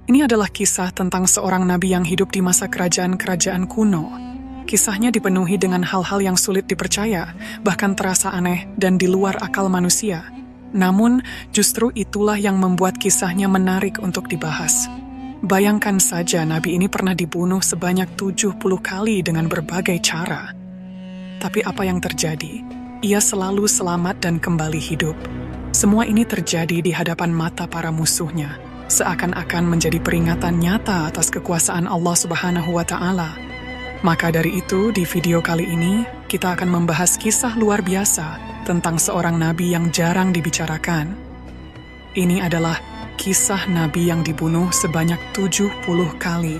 Ini adalah kisah tentang seorang nabi yang hidup di masa kerajaan-kerajaan kuno. Kisahnya dipenuhi dengan hal-hal yang sulit dipercaya, bahkan terasa aneh dan di luar akal manusia. Namun, justru itulah yang membuat kisahnya menarik untuk dibahas. Bayangkan saja nabi ini pernah dibunuh sebanyak 70 kali dengan berbagai cara. Tapi apa yang terjadi? Ia selalu selamat dan kembali hidup. Semua ini terjadi di hadapan mata para musuhnya, seakan-akan menjadi peringatan nyata atas kekuasaan Allah Subhanahu wa Ta'ala. Maka dari itu, di video kali ini, kita akan membahas kisah luar biasa tentang seorang nabi yang jarang dibicarakan. Ini adalah kisah nabi yang dibunuh sebanyak 70 kali.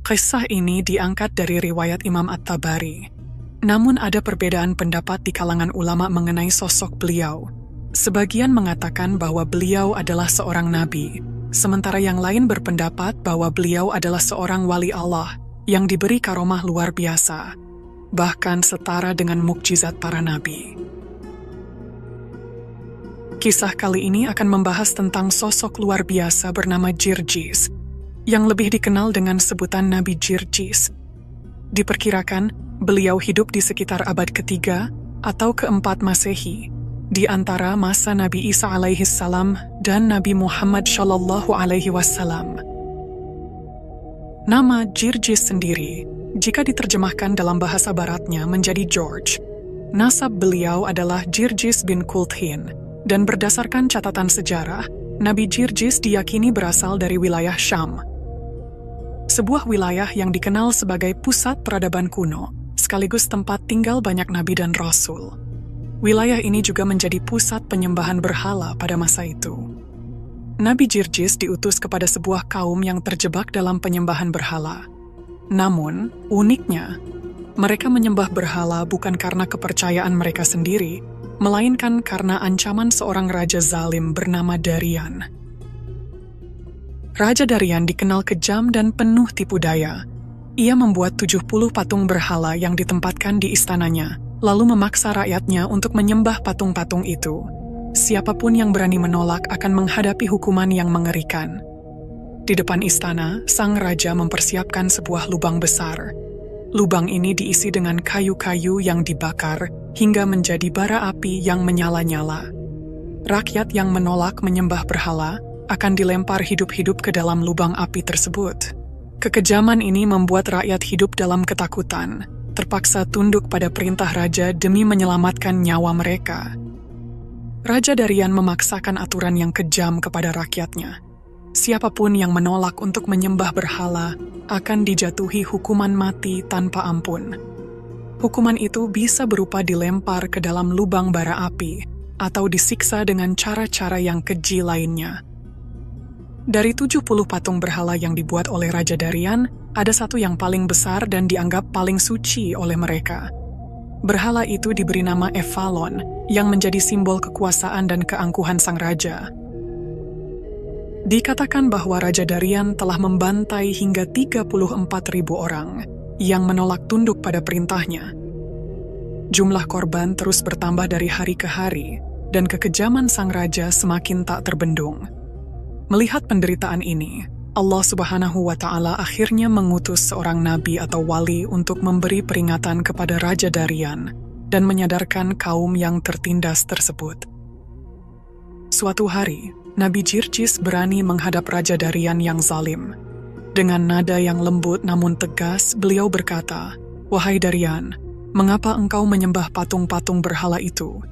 Kisah ini diangkat dari riwayat Imam At-Tabari. Namun ada perbedaan pendapat di kalangan ulama mengenai sosok beliau. Sebagian mengatakan bahwa beliau adalah seorang nabi, sementara yang lain berpendapat bahwa beliau adalah seorang wali Allah yang diberi karomah luar biasa, bahkan setara dengan mukjizat para nabi. Kisah kali ini akan membahas tentang sosok luar biasa bernama Jirjis, yang lebih dikenal dengan sebutan Nabi Jirjis. Diperkirakan, beliau hidup di sekitar abad ketiga atau keempat Masehi, di antara masa Nabi Isa alaihi salam dan Nabi Muhammad shallallahu alaihi wasallam. Nama Jirjis sendiri, jika diterjemahkan dalam bahasa baratnya menjadi George, nasab beliau adalah Jirjis bin Kulthin, dan berdasarkan catatan sejarah, Nabi Jirjis diyakini berasal dari wilayah Syam, sebuah wilayah yang dikenal sebagai pusat peradaban kuno, sekaligus tempat tinggal banyak nabi dan rasul. Wilayah ini juga menjadi pusat penyembahan berhala pada masa itu. Nabi Jirjis diutus kepada sebuah kaum yang terjebak dalam penyembahan berhala. Namun, uniknya, mereka menyembah berhala bukan karena kepercayaan mereka sendiri, melainkan karena ancaman seorang raja zalim bernama Darian. Raja Darian dikenal kejam dan penuh tipu daya. Ia membuat 70 patung berhala yang ditempatkan di istananya, lalu memaksa rakyatnya untuk menyembah patung-patung itu. Siapapun yang berani menolak akan menghadapi hukuman yang mengerikan. Di depan istana, sang raja mempersiapkan sebuah lubang besar. Lubang ini diisi dengan kayu-kayu yang dibakar hingga menjadi bara api yang menyala-nyala. Rakyat yang menolak menyembah berhala akan dilempar hidup-hidup ke dalam lubang api tersebut. Kekejaman ini membuat rakyat hidup dalam ketakutan, terpaksa tunduk pada perintah raja demi menyelamatkan nyawa mereka. Raja Darian memaksakan aturan yang kejam kepada rakyatnya. Siapapun yang menolak untuk menyembah berhala akan dijatuhi hukuman mati tanpa ampun. Hukuman itu bisa berupa dilempar ke dalam lubang bara api atau disiksa dengan cara-cara yang keji lainnya. Dari 70 patung berhala yang dibuat oleh Raja Darian, ada satu yang paling besar dan dianggap paling suci oleh mereka. Berhala itu diberi nama Evalon, yang menjadi simbol kekuasaan dan keangkuhan sang raja. Dikatakan bahwa Raja Darian telah membantai hingga 34.000 orang yang menolak tunduk pada perintahnya. Jumlah korban terus bertambah dari hari ke hari, dan kekejaman sang raja semakin tak terbendung. Melihat penderitaan ini, Allah Subhanahu wa Ta'ala akhirnya mengutus seorang nabi atau wali untuk memberi peringatan kepada Raja Darian dan menyadarkan kaum yang tertindas tersebut. Suatu hari, Nabi Jirjis berani menghadap Raja Darian yang zalim. Dengan nada yang lembut namun tegas, beliau berkata, "Wahai Darian, mengapa engkau menyembah patung-patung berhala itu?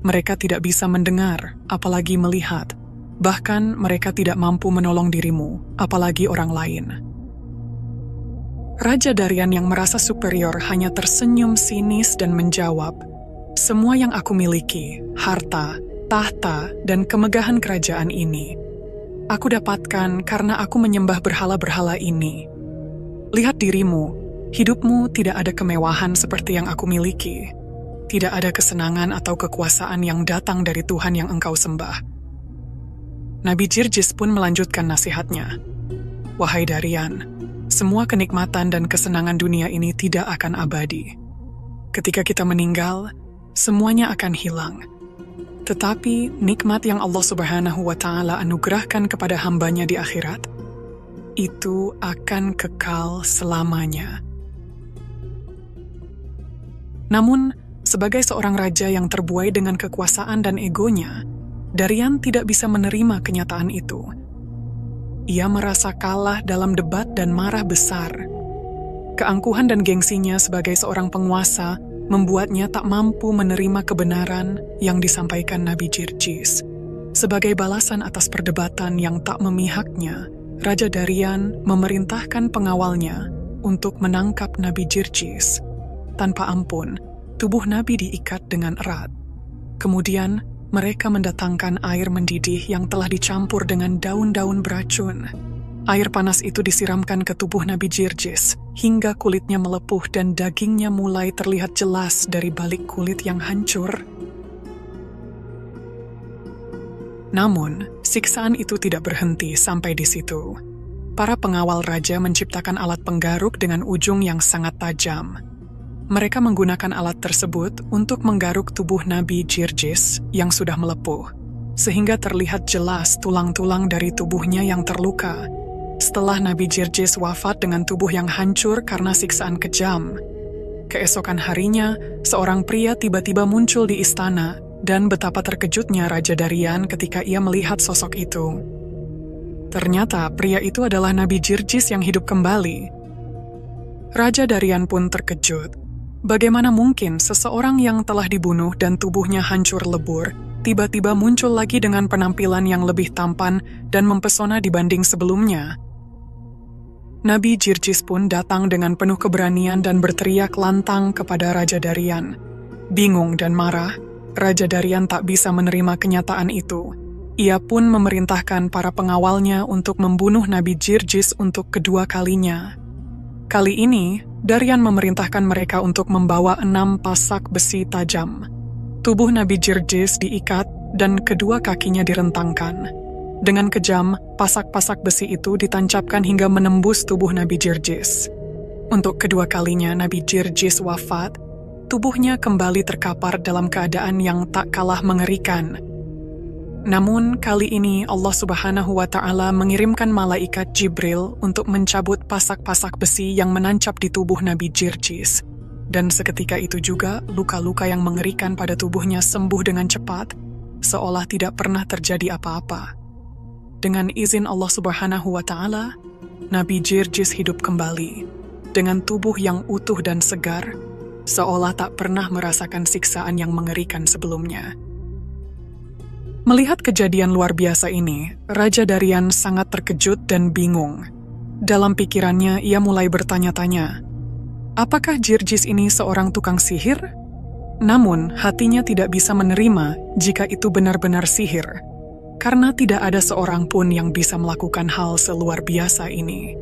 Mereka tidak bisa mendengar, apalagi melihat. Bahkan mereka tidak mampu menolong dirimu, apalagi orang lain." Raja Darian yang merasa superior hanya tersenyum sinis dan menjawab, "Semua yang aku miliki, harta, tahta, dan kemegahan kerajaan ini, aku dapatkan karena aku menyembah berhala-berhala ini. Lihat dirimu, hidupmu tidak ada kemewahan seperti yang aku miliki. Tidak ada kesenangan atau kekuasaan yang datang dari Tuhan yang engkau sembah." Nabi Jirjis pun melanjutkan nasihatnya, "Wahai Darian, semua kenikmatan dan kesenangan dunia ini tidak akan abadi. Ketika kita meninggal, semuanya akan hilang. Tetapi nikmat yang Allah Subhanahu wa Ta'ala anugerahkan kepada hambanya di akhirat, itu akan kekal selamanya. Namun, sebagai seorang raja yang terbuai dengan kekuasaan dan egonya, Daryan tidak bisa menerima kenyataan itu. Ia merasa kalah dalam debat dan marah besar. Keangkuhan dan gengsinya sebagai seorang penguasa membuatnya tak mampu menerima kebenaran yang disampaikan Nabi Jirjis. Sebagai balasan atas perdebatan yang tak memihaknya, Raja Daryan memerintahkan pengawalnya untuk menangkap Nabi Jirjis. Tanpa ampun, tubuh Nabi diikat dengan erat. Kemudian, mereka mendatangkan air mendidih yang telah dicampur dengan daun-daun beracun. Air panas itu disiramkan ke tubuh Nabi Jirjis, hingga kulitnya melepuh dan dagingnya mulai terlihat jelas dari balik kulit yang hancur. Namun, siksaan itu tidak berhenti sampai di situ. Para pengawal raja menciptakan alat penggaruk dengan ujung yang sangat tajam. Mereka menggunakan alat tersebut untuk menggaruk tubuh Nabi Jirjis yang sudah melepuh, sehingga terlihat jelas tulang-tulang dari tubuhnya yang terluka. Setelah Nabi Jirjis wafat dengan tubuh yang hancur karena siksaan kejam, keesokan harinya, seorang pria tiba-tiba muncul di istana, dan betapa terkejutnya Raja Daryan ketika ia melihat sosok itu. Ternyata pria itu adalah Nabi Jirjis yang hidup kembali. Raja Daryan pun terkejut. Bagaimana mungkin seseorang yang telah dibunuh dan tubuhnya hancur lebur, tiba-tiba muncul lagi dengan penampilan yang lebih tampan dan mempesona dibanding sebelumnya? Nabi Jirjis pun datang dengan penuh keberanian dan berteriak lantang kepada Raja Daryan. Bingung dan marah, Raja Daryan tak bisa menerima kenyataan itu. Ia pun memerintahkan para pengawalnya untuk membunuh Nabi Jirjis untuk kedua kalinya. Kali ini, Daryan memerintahkan mereka untuk membawa 6 pasak besi tajam. Tubuh Nabi Jirjis diikat dan kedua kakinya direntangkan. Dengan kejam, pasak-pasak besi itu ditancapkan hingga menembus tubuh Nabi Jirjis. Untuk kedua kalinya Nabi Jirjis wafat, tubuhnya kembali terkapar dalam keadaan yang tak kalah mengerikan. Namun, kali ini Allah Subhanahu wa Ta'ala mengirimkan malaikat Jibril untuk mencabut pasak-pasak besi yang menancap di tubuh Nabi Jirjis. Dan seketika itu juga, luka-luka yang mengerikan pada tubuhnya sembuh dengan cepat, seolah tidak pernah terjadi apa-apa. Dengan izin Allah Subhanahu wa Ta'ala, Nabi Jirjis hidup kembali, dengan tubuh yang utuh dan segar, seolah tak pernah merasakan siksaan yang mengerikan sebelumnya. Melihat kejadian luar biasa ini, Raja Daryan sangat terkejut dan bingung. Dalam pikirannya, ia mulai bertanya-tanya, apakah Jirjis ini seorang tukang sihir? Namun, hatinya tidak bisa menerima jika itu benar-benar sihir, karena tidak ada seorang pun yang bisa melakukan hal seluar biasa ini.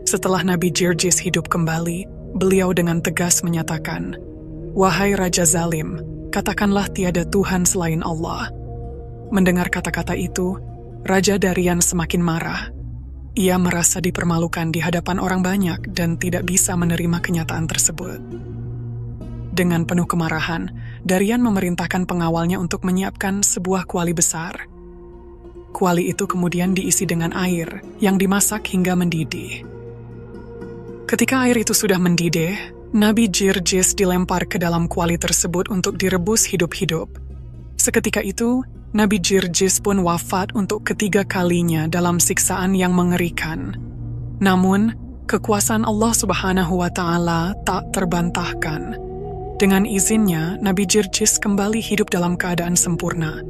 Setelah Nabi Jirjis hidup kembali, beliau dengan tegas menyatakan, "Wahai Raja Zalim, katakanlah tiada Tuhan selain Allah." Mendengar kata-kata itu, Raja Daryan semakin marah. Ia merasa dipermalukan di hadapan orang banyak dan tidak bisa menerima kenyataan tersebut. Dengan penuh kemarahan, Daryan memerintahkan pengawalnya untuk menyiapkan sebuah kuali besar. Kuali itu kemudian diisi dengan air yang dimasak hingga mendidih. Ketika air itu sudah mendidih, Nabi Jirjis dilempar ke dalam kuali tersebut untuk direbus hidup-hidup. Seketika itu, Nabi Jirjis pun wafat untuk ketiga kalinya dalam siksaan yang mengerikan. Namun, kekuasaan Allah Subhanahu wa Ta'ala tak terbantahkan. Dengan izinnya, Nabi Jirjis kembali hidup dalam keadaan sempurna,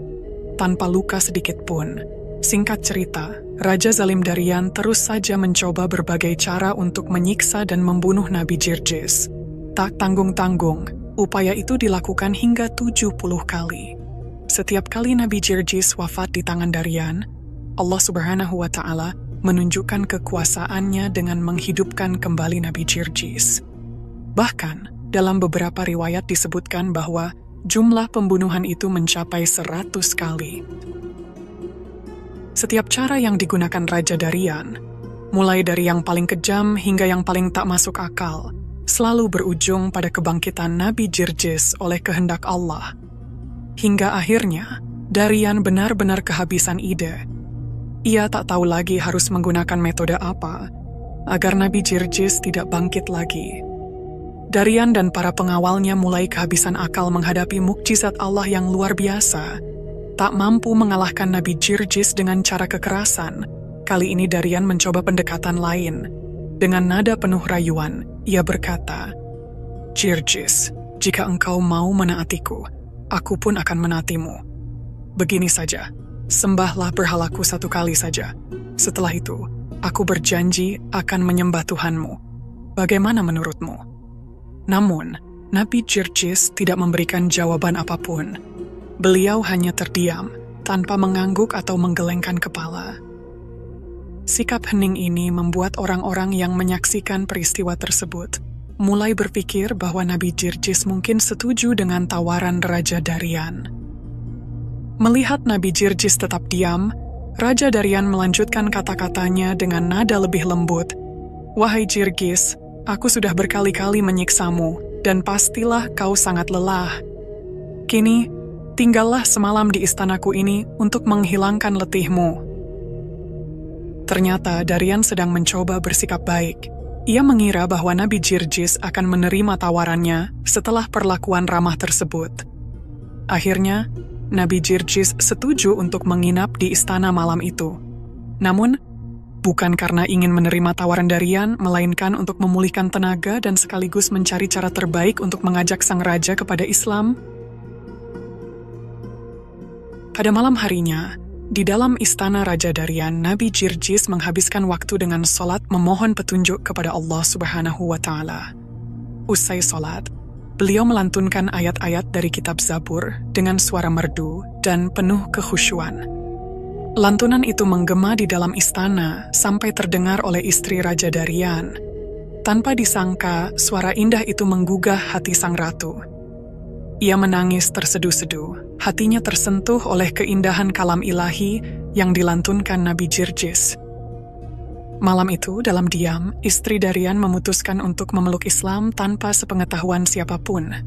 tanpa luka sedikit pun. Singkat cerita, Raja Zalim Daryan terus saja mencoba berbagai cara untuk menyiksa dan membunuh Nabi Jirjis. Tak tanggung-tanggung, upaya itu dilakukan hingga 70 kali. Setiap kali Nabi Jirjis wafat di tangan Daryan, Allah Subhanahu wa Ta'ala menunjukkan kekuasaannya dengan menghidupkan kembali Nabi Jirjis. Bahkan, dalam beberapa riwayat disebutkan bahwa jumlah pembunuhan itu mencapai 100 kali. Setiap cara yang digunakan Raja Daryan, mulai dari yang paling kejam hingga yang paling tak masuk akal, selalu berujung pada kebangkitan Nabi Jirjis oleh kehendak Allah. Hingga akhirnya, Darian benar-benar kehabisan ide. Ia tak tahu lagi harus menggunakan metode apa agar Nabi Jirjis tidak bangkit lagi. Darian dan para pengawalnya mulai kehabisan akal menghadapi mukjizat Allah yang luar biasa. Tak mampu mengalahkan Nabi Jirjis dengan cara kekerasan, kali ini Darian mencoba pendekatan lain. Dengan nada penuh rayuan, ia berkata, "Jirjis, jika engkau mau menaatiku, aku pun akan menaatimu. Begini saja, sembahlah berhalaku 1 kali saja. Setelah itu, aku berjanji akan menyembah Tuhanmu. Bagaimana menurutmu?" Namun, Nabi Jirjis tidak memberikan jawaban apapun. Beliau hanya terdiam, tanpa mengangguk atau menggelengkan kepala. Sikap hening ini membuat orang-orang yang menyaksikan peristiwa tersebut mulai berpikir bahwa Nabi Jirjis mungkin setuju dengan tawaran Raja Darian. Melihat Nabi Jirjis tetap diam, Raja Darian melanjutkan kata-katanya dengan nada lebih lembut. "Wahai Jirjis, aku sudah berkali-kali menyiksamu, dan pastilah kau sangat lelah. Kini, tinggallah semalam di istanaku ini untuk menghilangkan letihmu." Ternyata Darian sedang mencoba bersikap baik. Ia mengira bahwa Nabi Jirjis akan menerima tawarannya setelah perlakuan ramah tersebut. Akhirnya, Nabi Jirjis setuju untuk menginap di istana malam itu. Namun, bukan karena ingin menerima tawaran Darian, melainkan untuk memulihkan tenaga dan sekaligus mencari cara terbaik untuk mengajak sang raja kepada Islam. Pada malam harinya, di dalam istana Raja Darian, Nabi Jirjis menghabiskan waktu dengan sholat memohon petunjuk kepada Allah Subhanahu wa Ta'ala. Usai sholat, beliau melantunkan ayat-ayat dari kitab Zabur dengan suara merdu dan penuh kekhusyuan. Lantunan itu menggema di dalam istana sampai terdengar oleh istri Raja Darian. Tanpa disangka, suara indah itu menggugah hati sang ratu. Ia menangis terseduh-seduh, hatinya tersentuh oleh keindahan kalam ilahi yang dilantunkan Nabi Jirjis. Malam itu, dalam diam, istri Darian memutuskan untuk memeluk Islam tanpa sepengetahuan siapapun.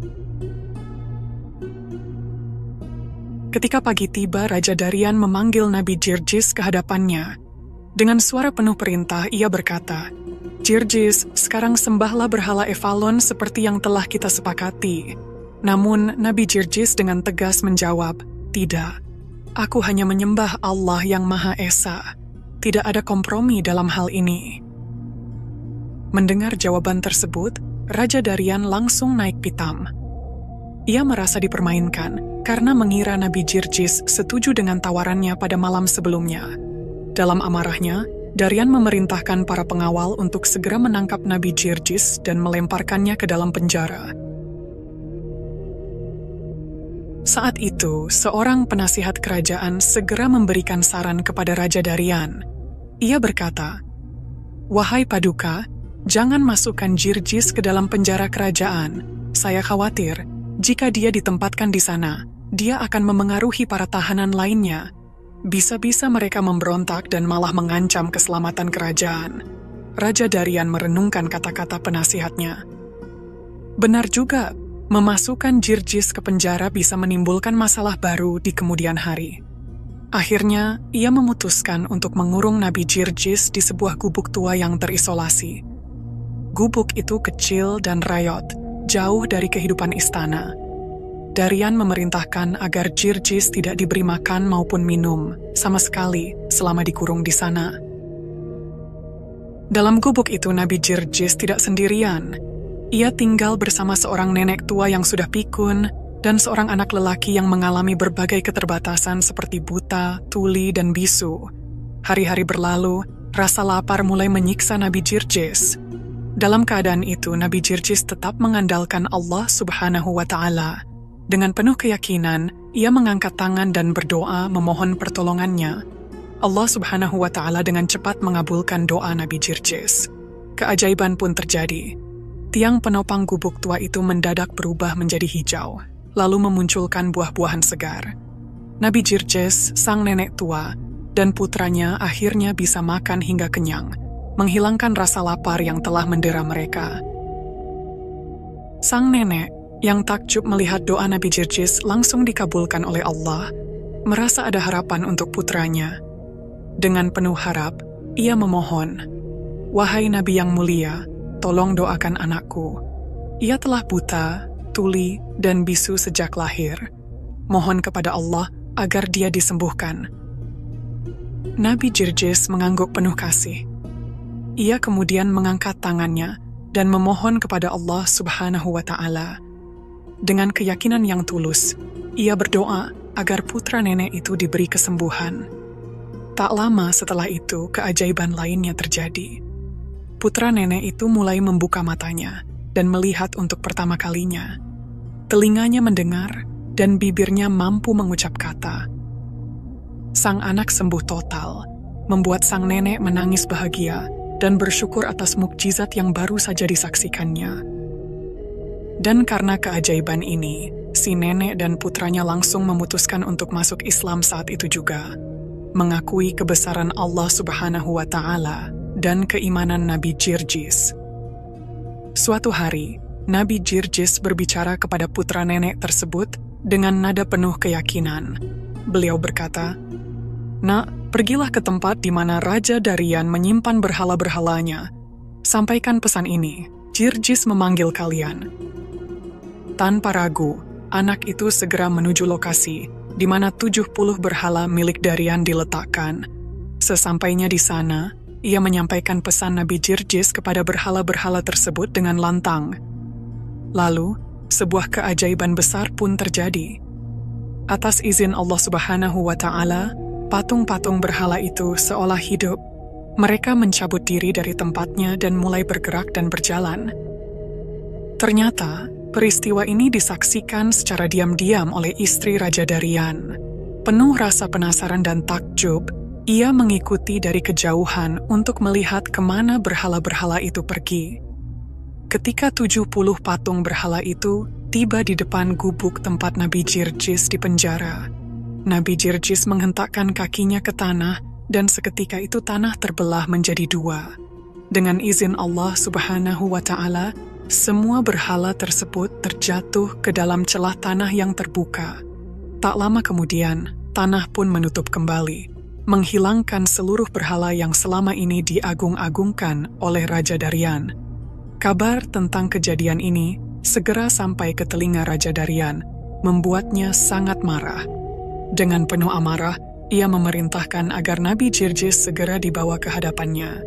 Ketika pagi tiba, Raja Darian memanggil Nabi Jirjis ke hadapannya. Dengan suara penuh perintah, ia berkata, "Jirjis, sekarang sembahlah berhala Evalon seperti yang telah kita sepakati." Namun, Nabi Jirjis dengan tegas menjawab, "Tidak, aku hanya menyembah Allah yang Maha Esa. Tidak ada kompromi dalam hal ini." Mendengar jawaban tersebut, Raja Darian langsung naik pitam. Ia merasa dipermainkan karena mengira Nabi Jirjis setuju dengan tawarannya pada malam sebelumnya. Dalam amarahnya, Darian memerintahkan para pengawal untuk segera menangkap Nabi Jirjis dan melemparkannya ke dalam penjara. Saat itu, seorang penasihat kerajaan segera memberikan saran kepada Raja Darian. Ia berkata, "Wahai Paduka, jangan masukkan Jirjis ke dalam penjara kerajaan. Saya khawatir, jika dia ditempatkan di sana, dia akan memengaruhi para tahanan lainnya. Bisa-bisa mereka memberontak dan malah mengancam keselamatan kerajaan." Raja Darian merenungkan kata-kata penasihatnya. Benar juga, memasukkan Jirjis ke penjara bisa menimbulkan masalah baru di kemudian hari. Akhirnya, ia memutuskan untuk mengurung Nabi Jirjis di sebuah gubuk tua yang terisolasi. Gubuk itu kecil dan rayot, jauh dari kehidupan istana. Darian memerintahkan agar Jirjis tidak diberi makan maupun minum sama sekali selama dikurung di sana. Dalam gubuk itu, Nabi Jirjis tidak sendirian. Ia tinggal bersama seorang nenek tua yang sudah pikun dan seorang anak lelaki yang mengalami berbagai keterbatasan seperti buta, tuli, dan bisu. Hari-hari berlalu, rasa lapar mulai menyiksa Nabi Jirjis. Dalam keadaan itu, Nabi Jirjis tetap mengandalkan Allah Subhanahu wa Ta'ala. Dengan penuh keyakinan, ia mengangkat tangan dan berdoa memohon pertolongannya. Allah Subhanahu wa Ta'ala dengan cepat mengabulkan doa Nabi Jirjis. Keajaiban pun terjadi. Tiang penopang gubuk tua itu mendadak berubah menjadi hijau, lalu memunculkan buah-buahan segar. Nabi Jirjis, sang nenek tua, dan putranya akhirnya bisa makan hingga kenyang, menghilangkan rasa lapar yang telah mendera mereka. Sang nenek, yang takjub melihat doa Nabi Jirjis langsung dikabulkan oleh Allah, merasa ada harapan untuk putranya. Dengan penuh harap, ia memohon, "Wahai Nabi yang mulia, tolong doakan anakku. Ia telah buta, tuli, dan bisu sejak lahir. Mohon kepada Allah agar dia disembuhkan." Nabi Jirjis mengangguk penuh kasih. Ia kemudian mengangkat tangannya dan memohon kepada Allah Subhanahu wa Ta'ala. Dengan keyakinan yang tulus, ia berdoa agar putra nenek itu diberi kesembuhan. Tak lama setelah itu, keajaiban lainnya terjadi. Putra nenek itu mulai membuka matanya dan melihat untuk pertama kalinya. Telinganya mendengar dan bibirnya mampu mengucap kata. Sang anak sembuh total, membuat sang nenek menangis bahagia dan bersyukur atas mukjizat yang baru saja disaksikannya. Dan karena keajaiban ini, si nenek dan putranya langsung memutuskan untuk masuk Islam saat itu juga, mengakui kebesaran Allah Subhanahu wa Ta'ala dan keimanan Nabi Jirjis. Suatu hari, Nabi Jirjis berbicara kepada putra nenek tersebut dengan nada penuh keyakinan. Beliau berkata, "Nak, pergilah ke tempat di mana Raja Darian menyimpan berhala-berhalanya. Sampaikan pesan ini, Jirjis memanggil kalian." Tanpa ragu, anak itu segera menuju lokasi di mana 70 berhala milik Darian diletakkan. Sesampainya di sana, ia menyampaikan pesan Nabi Jirjis kepada berhala-berhala tersebut dengan lantang. Lalu, sebuah keajaiban besar pun terjadi. Atas izin Allah Subhanahu wa Ta'ala, patung-patung berhala itu seolah hidup. Mereka mencabut diri dari tempatnya dan mulai bergerak dan berjalan. Ternyata, peristiwa ini disaksikan secara diam-diam oleh istri Raja Darian. Penuh rasa penasaran dan takjub, ia mengikuti dari kejauhan untuk melihat kemana berhala-berhala itu pergi. Ketika 70 patung berhala itu tiba di depan gubuk tempat Nabi Jirjis di penjara, Nabi Jirjis menghentakkan kakinya ke tanah dan seketika itu tanah terbelah menjadi dua. Dengan izin Allah Subhanahu wa Ta'ala, semua berhala tersebut terjatuh ke dalam celah tanah yang terbuka. Tak lama kemudian, tanah pun menutup kembali, menghilangkan seluruh berhala yang selama ini diagung-agungkan oleh Raja Darian. Kabar tentang kejadian ini segera sampai ke telinga Raja Darian, membuatnya sangat marah. Dengan penuh amarah, ia memerintahkan agar Nabi Jirjis segera dibawa ke hadapannya.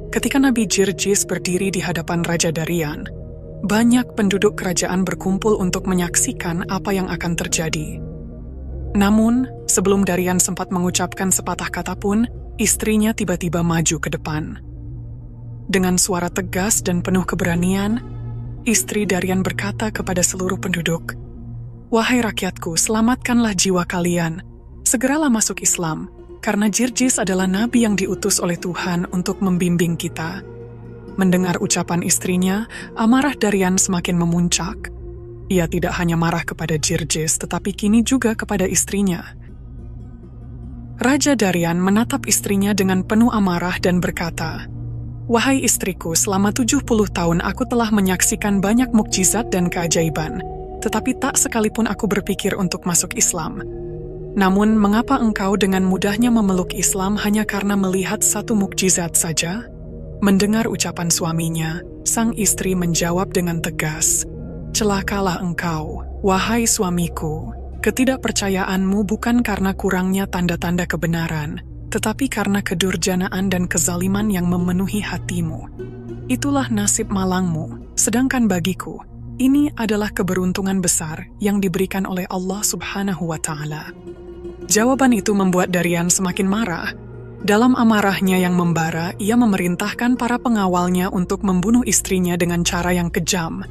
Ketika Nabi Jirjis berdiri di hadapan Raja Darian, banyak penduduk kerajaan berkumpul untuk menyaksikan apa yang akan terjadi. Namun, sebelum Darian sempat mengucapkan sepatah kata pun, istrinya tiba-tiba maju ke depan. Dengan suara tegas dan penuh keberanian, istri Darian berkata kepada seluruh penduduk, "Wahai rakyatku, selamatkanlah jiwa kalian. Segeralah masuk Islam, karena Jirjis adalah nabi yang diutus oleh Tuhan untuk membimbing kita." Mendengar ucapan istrinya, amarah Darian semakin memuncak. Ia tidak hanya marah kepada Jirjis, tetapi kini juga kepada istrinya. Raja Darian menatap istrinya dengan penuh amarah dan berkata, "Wahai istriku, selama 70 tahun aku telah menyaksikan banyak mukjizat dan keajaiban, tetapi tak sekalipun aku berpikir untuk masuk Islam. Namun, mengapa engkau dengan mudahnya memeluk Islam hanya karena melihat satu mukjizat saja?" Mendengar ucapan suaminya, sang istri menjawab dengan tegas, "Celakalah engkau, wahai suamiku. Ketidakpercayaanmu bukan karena kurangnya tanda-tanda kebenaran, tetapi karena kedurjanaan dan kezaliman yang memenuhi hatimu. Itulah nasib malangmu, sedangkan bagiku, ini adalah keberuntungan besar yang diberikan oleh Allah Subhanahu wa Ta'ala." Jawaban itu membuat Darian semakin marah. Dalam amarahnya yang membara, ia memerintahkan para pengawalnya untuk membunuh istrinya dengan cara yang kejam.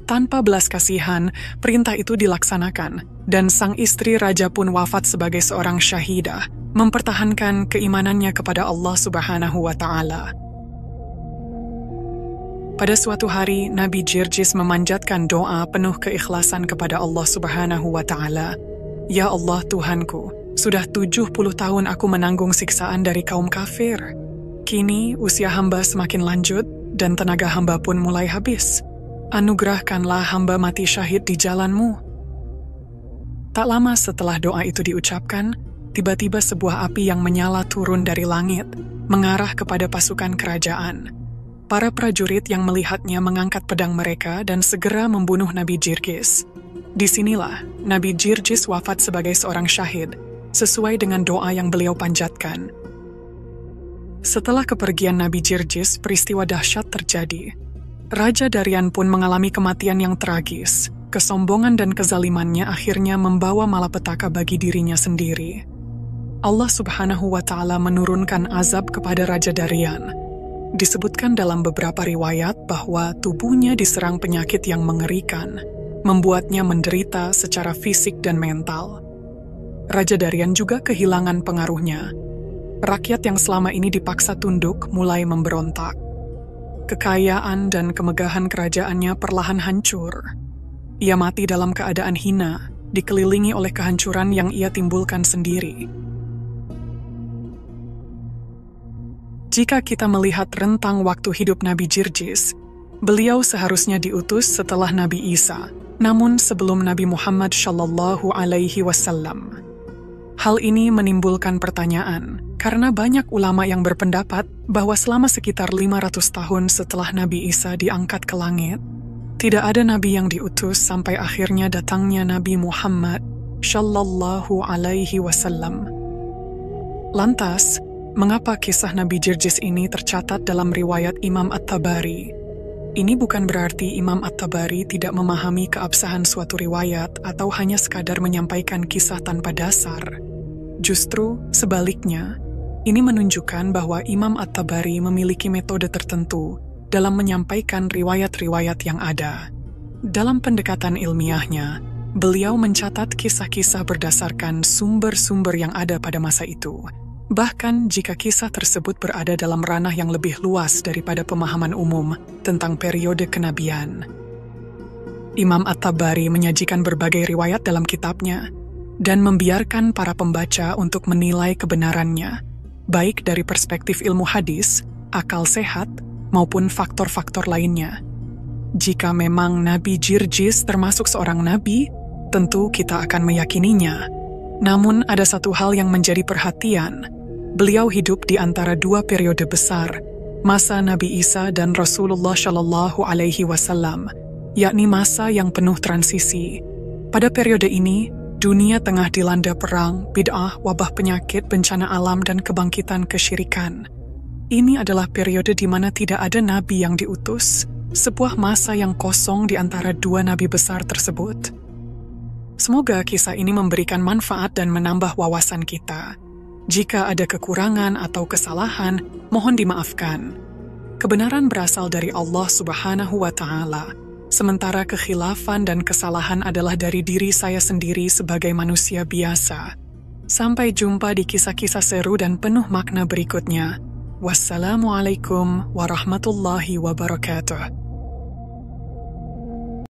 Tanpa belas kasihan, perintah itu dilaksanakan, dan sang istri raja pun wafat sebagai seorang syahidah, mempertahankan keimanannya kepada Allah Subhanahu wa Ta'ala. Pada suatu hari, Nabi Jirjis memanjatkan doa penuh keikhlasan kepada Allah Subhanahu wa Ta'ala. "Ya Allah Tuhanku, sudah 70 tahun aku menanggung siksaan dari kaum kafir. Kini usia hamba semakin lanjut dan tenaga hamba pun mulai habis. Anugerahkanlah hamba mati syahid di jalan-Mu." Tak lama setelah doa itu diucapkan, tiba-tiba sebuah api yang menyala turun dari langit, mengarah kepada pasukan kerajaan. Para prajurit yang melihatnya mengangkat pedang mereka dan segera membunuh Nabi Jirjis. Disinilah Nabi Jirjis wafat sebagai seorang syahid, sesuai dengan doa yang beliau panjatkan. Setelah kepergian Nabi Jirjis, peristiwa dahsyat terjadi. Raja Daryan pun mengalami kematian yang tragis. Kesombongan dan kezalimannya akhirnya membawa malapetaka bagi dirinya sendiri. Allah Subhanahu wa Ta'ala menurunkan azab kepada Raja Daryan. Disebutkan dalam beberapa riwayat bahwa tubuhnya diserang penyakit yang mengerikan, membuatnya menderita secara fisik dan mental. Raja Daryan juga kehilangan pengaruhnya. Rakyat yang selama ini dipaksa tunduk mulai memberontak. Kekayaan dan kemegahan kerajaannya perlahan hancur. Ia mati dalam keadaan hina, dikelilingi oleh kehancuran yang ia timbulkan sendiri. Jika kita melihat rentang waktu hidup Nabi Jirjis, beliau seharusnya diutus setelah Nabi Isa, namun sebelum Nabi Muhammad SAW. Hal ini menimbulkan pertanyaan, karena banyak ulama yang berpendapat bahwa selama sekitar 500 tahun setelah Nabi Isa diangkat ke langit, tidak ada nabi yang diutus sampai akhirnya datangnya Nabi Muhammad SAW. Lantas, mengapa kisah Nabi Jirjis ini tercatat dalam riwayat Imam At-Tabari? Ini bukan berarti Imam At-Tabari tidak memahami keabsahan suatu riwayat atau hanya sekadar menyampaikan kisah tanpa dasar. Justru sebaliknya, ini menunjukkan bahwa Imam At-Tabari memiliki metode tertentu dalam menyampaikan riwayat-riwayat yang ada. Dalam pendekatan ilmiahnya, beliau mencatat kisah-kisah berdasarkan sumber-sumber yang ada pada masa itu. Bahkan jika kisah tersebut berada dalam ranah yang lebih luas daripada pemahaman umum tentang periode kenabian. Imam At-Tabari menyajikan berbagai riwayat dalam kitabnya dan membiarkan para pembaca untuk menilai kebenarannya, baik dari perspektif ilmu hadis, akal sehat, maupun faktor-faktor lainnya. Jika memang Nabi Jirjis termasuk seorang nabi, tentu kita akan meyakininya. Namun ada satu hal yang menjadi perhatian. Beliau hidup di antara dua periode besar, masa Nabi Isa dan Rasulullah SAW, yakni masa yang penuh transisi. Pada periode ini, dunia tengah dilanda perang, bid'ah, wabah penyakit, bencana alam, dan kebangkitan kesyirikan. Ini adalah periode di mana tidak ada nabi yang diutus, sebuah masa yang kosong di antara dua nabi besar tersebut. Semoga kisah ini memberikan manfaat dan menambah wawasan kita. Jika ada kekurangan atau kesalahan, mohon dimaafkan. Kebenaran berasal dari Allah Subhanahu wa Ta'ala, sementara kekhilafan dan kesalahan adalah dari diri saya sendiri sebagai manusia biasa. Sampai jumpa di kisah-kisah seru dan penuh makna berikutnya. Wassalamualaikum warahmatullahi wabarakatuh.